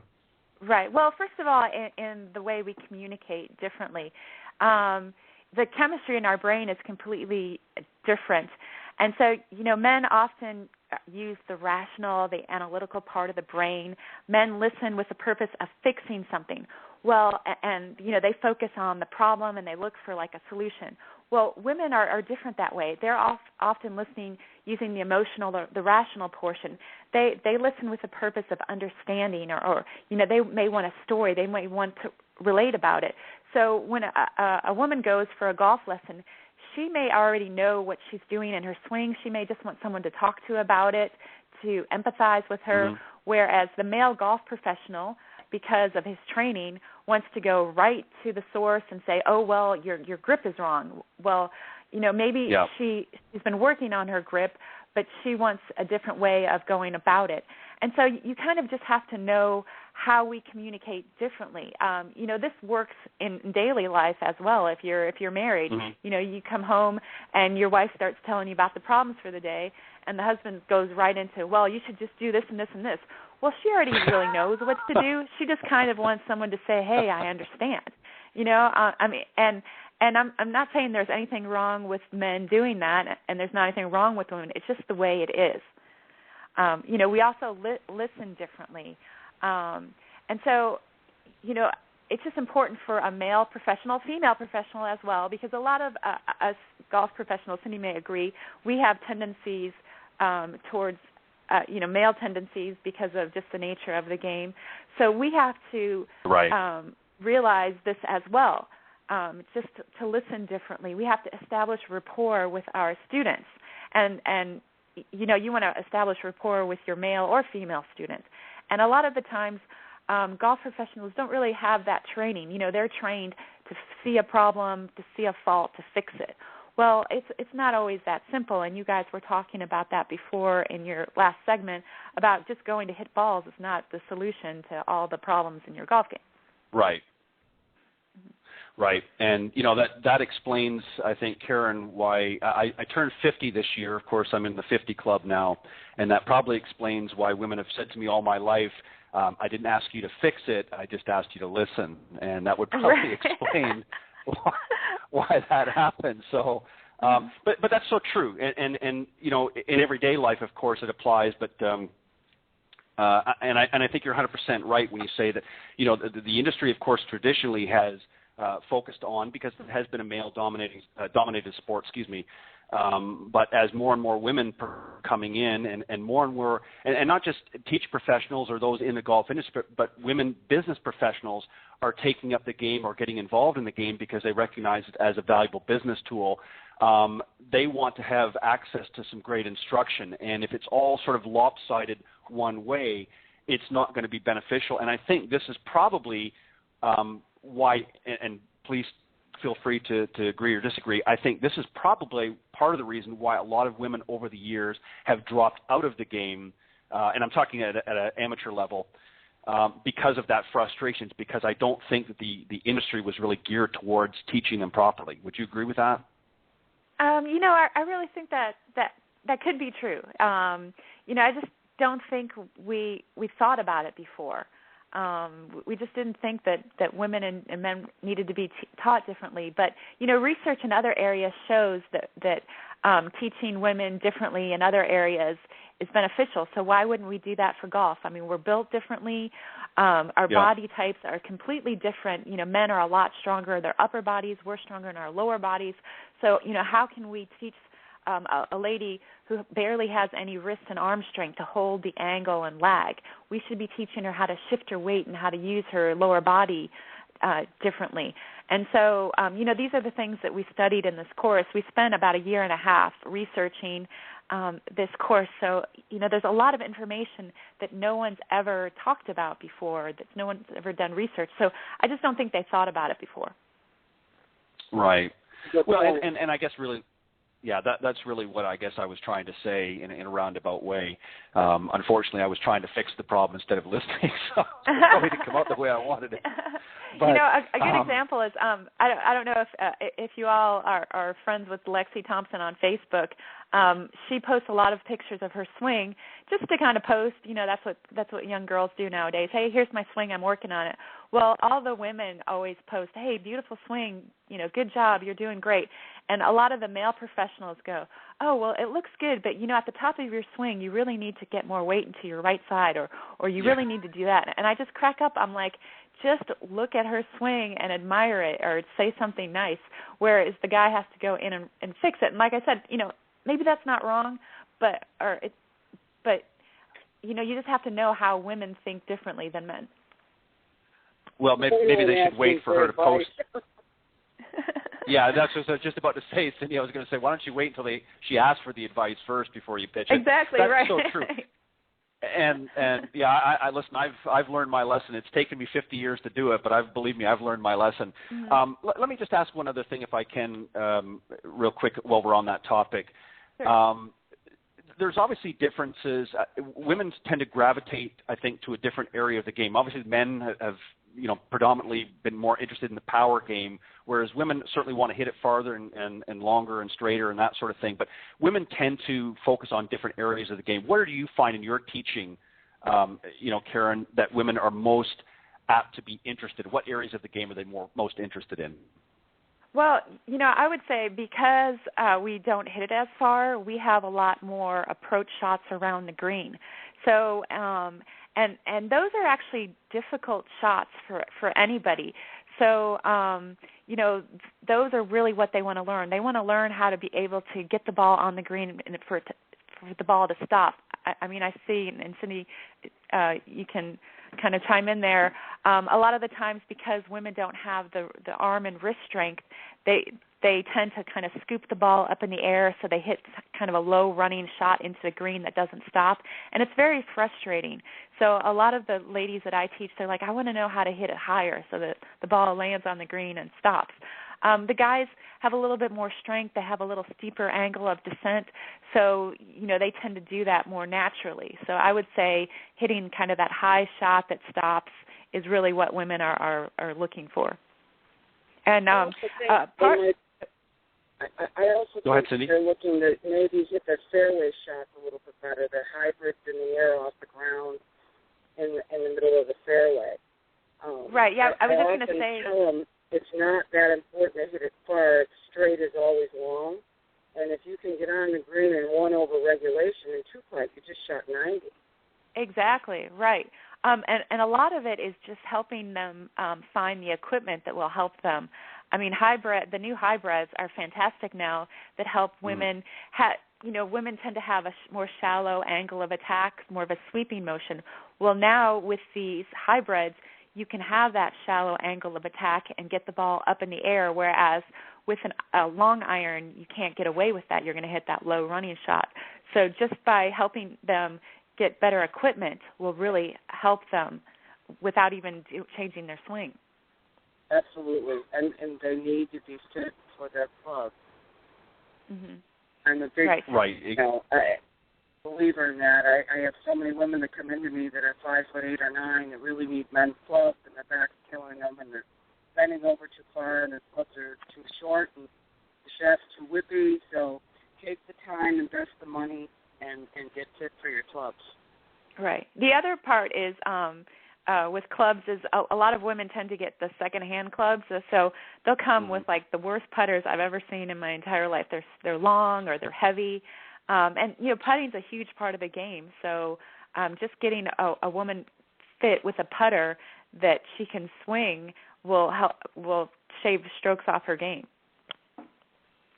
Right. Well, first of all, in the way we communicate differently, the chemistry in our brain is completely different. And so, men often use the rational, the analytical part of the brain. Men listen with the purpose of fixing something. Well, and, they focus on the problem and they look for like a solution. Well, women are different that way. They're often listening using the emotional, the rational portion. They listen with the purpose of understanding or they may want a story. They may want to relate about it. So when a woman goes for a golf lesson, she may already know what she's doing in her swing. She may just want someone to talk to about it, to empathize with her, whereas the male golf professional, because of his training, wants to go right to the source and say, oh, well, your grip is wrong. Well, maybe she's been working on her grip, but she wants a different way of going about it. And so you kind of just have to know how we communicate differently. This works in daily life as well. If you're married, you come home and your wife starts telling you about the problems for the day, and the husband goes right into, well, you should just do this and this and this. Well, she already really knows what to do. She just kind of wants someone to say, hey, I understand. I'm not saying there's anything wrong with men doing that, and there's not anything wrong with women. It's just the way it is. We also listen differently. And so, it's just important for a male professional, female professional as well, because a lot of us golf professionals, Cindy may agree, we have tendencies towards, male tendencies because of just the nature of the game. So we have to realize this as well, just to listen differently. We have to establish rapport with our students. And you want to establish rapport with your male or female students. And a lot of the times, golf professionals don't really have that training. They're trained to see a problem, to see a fault, to fix it. Well, it's not always that simple, and you guys were talking about that before in your last segment about just going to hit balls is not the solution to all the problems in your golf game. Right. Right, and that explains, I think, Karen, why I turned 50 this year. Of course, I'm in the 50 club now, and that probably explains why women have said to me all my life, I didn't ask you to fix it, I just asked you to listen, and that would probably explain why that happened. So, but that's so true, and in everyday life, of course, it applies, but. And I think you're 100% right when you say that the industry, of course, traditionally has focused on, because it has been a male-dominated sport, but as more and more women coming in and more, and not just teach professionals or those in the golf industry, but women business professionals are taking up the game or getting involved in the game because they recognize it as a valuable business tool. They want to have access to some great instruction, and if it's all sort of lopsided one way, it's not going to be beneficial. And I think this is probably why, and please feel free to agree or disagree, I think this is probably part of the reason why a lot of women over the years have dropped out of the game, and I'm talking at an amateur level, because of that frustrations, because I don't think that the industry was really geared towards teaching them properly. Would you agree with that? I really think that could be true. I just don't think we thought about it before. We just didn't think that women and men needed to be taught differently. But, research in other areas shows that teaching women differently in other areas is beneficial. So why wouldn't we do that for golf? I mean, we're built differently. Our body types are completely different. Men are a lot stronger in their upper bodies. We're stronger in our lower bodies. So, how can we teach a lady who barely has any wrist and arm strength to hold the angle and lag? We should be teaching her how to shift her weight and how to use her lower body differently. And so, these are the things that we studied in this course. We spent about 1.5 years researching this course. So, there's a lot of information that no one's ever talked about before, that no one's ever done research. So I just don't think they thought about it before. Right. Well, and I guess really, yeah, that's really what I guess I was trying to say in a roundabout way. Unfortunately, I was trying to fix the problem instead of listening, so it probably didn't come out the way I wanted it. But, a good example is I don't know if you all are friends with Lexi Thompson on Facebook. She posts a lot of pictures of her swing just to kind of post. That's what young girls do nowadays. Hey, here's my swing. I'm working on it. Well, all the women always post, hey, beautiful swing. Good job. You're doing great. And a lot of the male professionals go, oh, well, it looks good, but, at the top of your swing, you really need to get more weight into your right side, or you really need to do that. And I just crack up. I'm like, just look at her swing and admire it, or say something nice, whereas the guy has to go in and fix it. And like I said, maybe that's not wrong, but you just have to know how women think differently than men. Well, maybe they should wait for her to post. Yeah, that's what I was just about to say, Cindy. I was going to say, why don't you wait until she asks for the advice first before you pitch it? Exactly, that's right. So true. And yeah, I listen. I've learned my lesson. It's taken me 50 years to do it, but believe me, I've learned my lesson. Mm-hmm. Let me just ask one other thing, if I can, real quick, while we're on that topic. Sure. There's obviously differences. Women tend to gravitate, I think, to a different area of the game. Obviously, men have predominantly been more interested in the power game, whereas women certainly want to hit it farther and longer and straighter and that sort of thing. But women tend to focus on different areas of the game. Where do you find in your teaching, Karen, that women are most apt to be interested? What areas of the game are they most interested in? Well, I would say because we don't hit it as far, we have a lot more approach shots around the green. So, and those are actually difficult shots for anybody. So, those are really what they want to learn. They want to learn how to be able to get the ball on the green and for the ball to stop. I mean, I see, and Cindy, you can kind of chime in there. A lot of the times, because women don't have the arm and wrist strength, they tend to kind of scoop the ball up in the air, so they hit kind of a low running shot into the green that doesn't stop, and it's very frustrating. So a lot of the ladies that I teach, they're like, I want to know how to hit it higher so that the ball lands on the green and stops. The guys have a little bit more strength. They have a little steeper angle of descent, so they tend to do that more naturally. So I would say hitting kind of that high shot that stops is really what women are looking for. And I also Go ahead, think Cindy. they're looking to maybe hit their fairway shots a little bit better. They're hybrids in the air off the ground in the middle of the fairway. Right, yeah, I was just going to say. say. It's not that important to hit it far. Straight is always long. And if you can get on the green in 1 over regulation in 2 putt, you just shot 90. Exactly, right. And a lot of it is just helping them find the equipment that will help them. I mean, the new hybrids are fantastic now that help women. Women tend to have a more shallow angle of attack, more of a sweeping motion. Well, now with these hybrids, you can have that shallow angle of attack and get the ball up in the air, whereas with a long iron, you can't get away with that. You're going to hit that low running shot. So just by helping them get better equipment will really help them without even changing their swing. Absolutely, and they need to be fit for their club. Mm-hmm. I'm a big believer in that. I have so many women that come into me that are 5'8" or 9 that really need men's clubs, and their back's killing them, and they're bending over too far, and their clubs are too short, and the shaft's too whippy. So take the time, invest the money, and get fit for your clubs. Right. The other part is with clubs is a lot of women tend to get the second-hand clubs, so they'll come with like the worst putters I've ever seen in my entire life. They're long or they're heavy, and putting's a huge part of the game. So just getting a woman fit with a putter that she can swing will shave strokes off her game.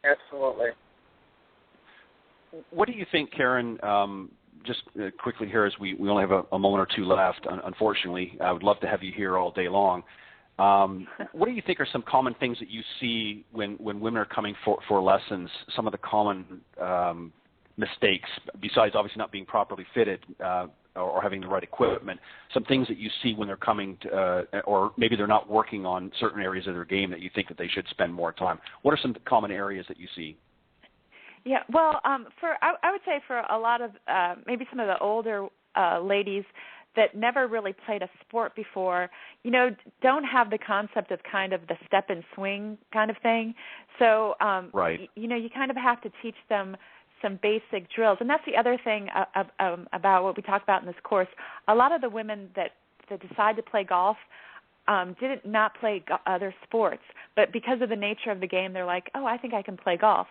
Absolutely. What do you think, Karen? Just quickly here, as we only have a moment or two left, unfortunately. I would love to have you here all day long. What do you think are some common things that you see when women are coming for lessons, some of the common mistakes, besides obviously not being properly fitted or having the right equipment, some things that you see when they're coming to, or maybe they're not working on certain areas of their game that you think that they should spend more time? What are some common areas that you see? Yeah, well, I would say for a lot of maybe some of the older ladies that never really played a sport before, don't have the concept of kind of the step and swing kind of thing. So, right. You kind of have to teach them some basic drills. And that's the other thing about what we talked about in this course. A lot of the women that decide to play golf did not play other sports, but because of the nature of the game, they're like, oh, I think I can play golf.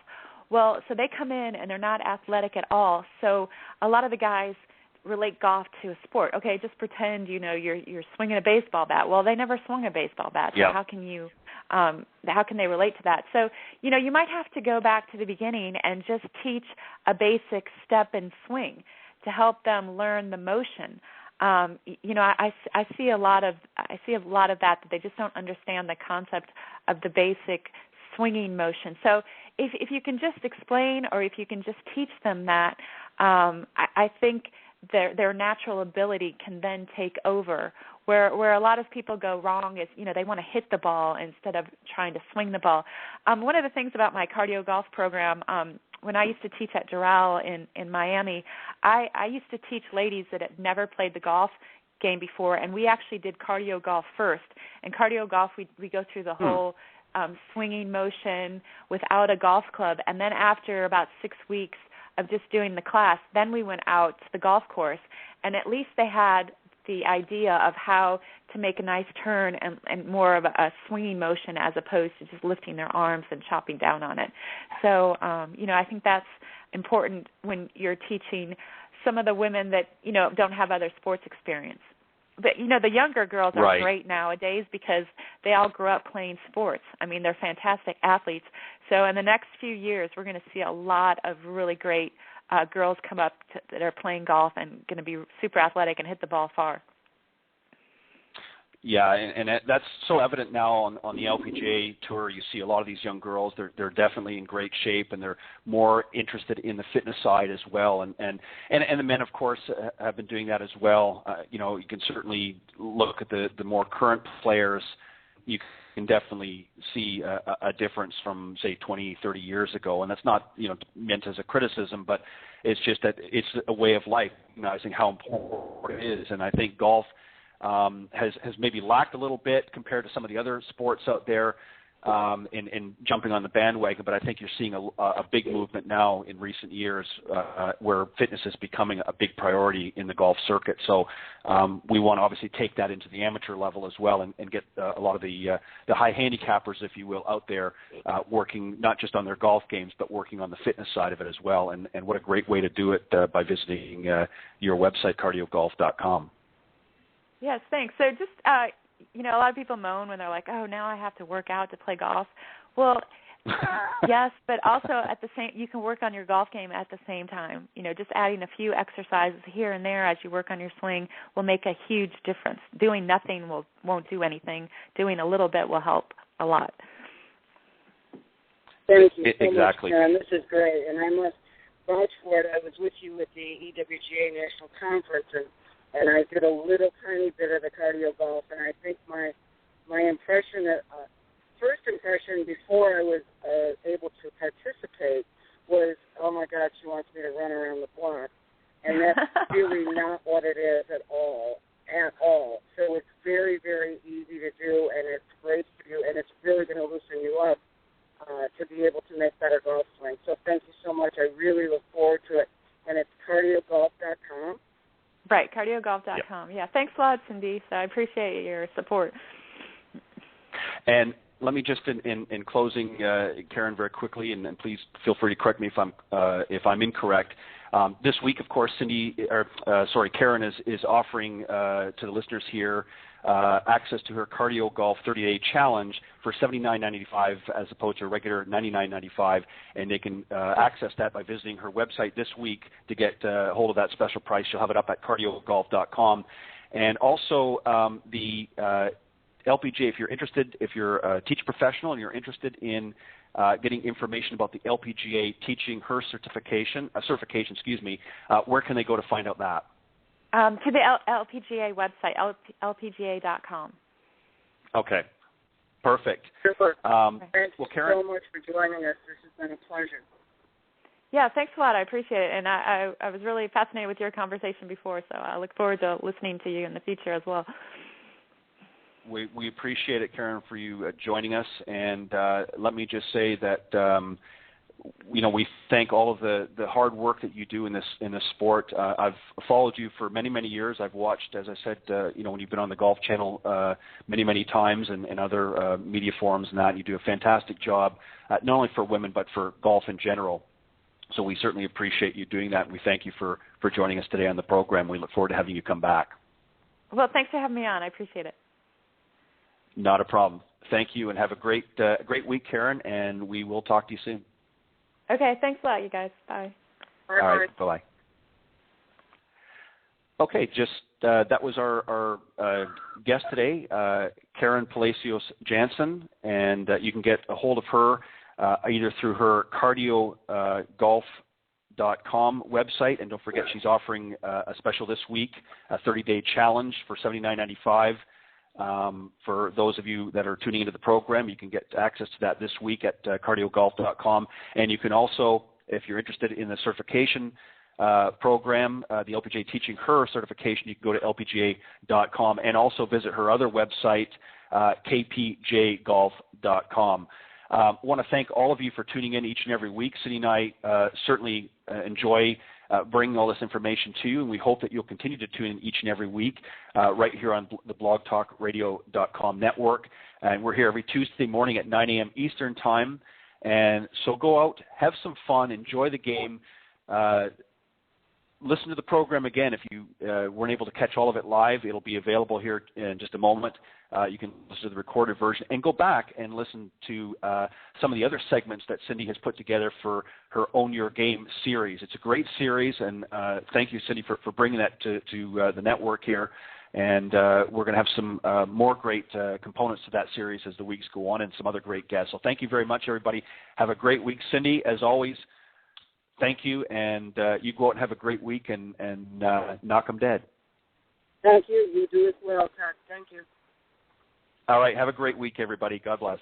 Well, so they come in and they're not athletic at all. So a lot of the guys relate golf to a sport. Okay, just pretend you're swinging a baseball bat. Well, they never swung a baseball bat. So how can they relate to that? So you might have to go back to the beginning and just teach a basic step and swing to help them learn the motion. I see a lot of that they just don't understand the concept of the basic swinging motion. So if you can just explain, or if you can just teach them that, I think their natural ability can then take over. Where a lot of people go wrong is, they want to hit the ball instead of trying to swing the ball. One of the things about my cardio golf program, when I used to teach at Doral in Miami, I used to teach ladies that had never played the golf game before, and we actually did cardio golf first. And cardio golf, we go through the whole swinging motion without a golf club, and then after about 6 weeks of just doing the class, then we went out to the golf course, and at least they had the idea of how to make a nice turn and more of a swinging motion as opposed to just lifting their arms and chopping down on it. So, I think that's important when you're teaching some of the women that, don't have other sports experience. But, the younger girls are great nowadays because they all grew up playing sports. I mean, they're fantastic athletes. So in the next few years, we're going to see a lot of really great girls come up that are playing golf and going to be super athletic and hit the ball far. Yeah, and that's so evident now on the LPGA tour. You see a lot of these young girls. They're definitely in great shape, and they're more interested in the fitness side as well. And the men, of course, have been doing that as well. You can certainly look at the more current players. You can definitely see a difference from, say, 20, 30 years ago. And that's not, meant as a criticism, but it's just that it's a way of life, recognizing how important it is. And I think golf has maybe lacked a little bit compared to some of the other sports out there in jumping on the bandwagon, but I think you're seeing a big movement now in recent years where fitness is becoming a big priority in the golf circuit. So we want to obviously take that into the amateur level as well and get a lot of the high handicappers, if you will, out there working not just on their golf games, but working on the fitness side of it as well. And what a great way to do it by visiting your website, cardiogolf.com. Yes, thanks. So just, a lot of people moan when they're like, oh, now I have to work out to play golf. Well, yes, but also you can work on your golf game at the same time. Just adding a few exercises here and there as you work on your swing will make a huge difference. Doing nothing won't do anything. Doing a little bit will help a lot. Thank you so exactly. much, Karen. This is great. And I vouch for it. I was with you at the EWGA National Conference, and I did a little tiny bit of the cardio golf, and I think my impression, first impression before I was able to participate was, oh my God, she wants me to run around the block. And that's really not what it is at all. So it's very, very easy to do, and it's great for you, and it's really going to loosen you up to be able to make better golf swings. So thank you so much. I really look forward to it. And it's cardiogolf.com. Right, cardiogolf.com. Yeah, thanks a lot, Cindy. So I appreciate your support. And let me just, in closing, Karen, very quickly, and please feel free to correct me if I'm incorrect. This week, of course, Karen is offering to the listeners here access to her Cardio Golf 30-Day Challenge for $79.95 as opposed to a regular $99.95, and they can access that by visiting her website this week to get hold of that special price. She'll have it up at cardiogolf.com. And also the LPGA, if you're interested, if you're a teacher professional and you're interested in getting information about the LPGA teaching her certification, where can they go to find out that? To the LPGA website, lpga.com. Okay, perfect. Super. Thanks so much for joining us. This has been a pleasure. Yeah, thanks a lot. I appreciate it. And I was really fascinated with your conversation before, so I look forward to listening to you in the future as well. We appreciate it, Karen, for you joining us. And let me just say that we thank all of the hard work that you do in this sport. I've followed you for many, many years. I've watched, as I said, when you've been on the Golf Channel many, many times and other media forums and that. You do a fantastic job, not only for women but for golf in general. So we certainly appreciate you doing that. And we thank you for joining us today on the program. We look forward to having you come back. Well, thanks for having me on. I appreciate it. Not a problem. Thank you, and have a great week, Karen, and we will talk to you soon. Okay, thanks a lot, you guys. Bye. All right, bye-bye. Okay, just that was our guest today, Karen Palacios-Jansen, and you can get a hold of her either through her cardiogolf.com website, and don't forget she's offering a special this week, a 30-day challenge for $79.95. For those of you that are tuning into the program, you can get access to that this week at cardiogolf.com. And you can also, if you're interested in the certification program, the LPGA teaching her certification, you can go to lpga.com and also visit her other website, kpjgolf.com. I want to thank all of you for tuning in each and every week. Cindy and I certainly enjoy bringing all this information to you, and we hope that you'll continue to tune in each and every week right here on the blogtalkradio.com network. And we're here every Tuesday morning at 9 a.m. Eastern Time. And so go out, have some fun, enjoy the game. Listen to the program again. If you weren't able to catch all of it live, it'll be available here in just a moment. You can listen to the recorded version and go back and listen to some of the other segments that Cindy has put together for her Own Your Game series. It's a great series, and thank you, Cindy, for bringing that to the network here. And we're going to have some more great components to that series as the weeks go on, and some other great guests. So thank you very much, everybody. Have a great week. Cindy, as always, thank you, and you go out and have a great week and knock them dead. Thank you. You do as well, Todd. Thank you. All right. Have a great week, everybody. God bless.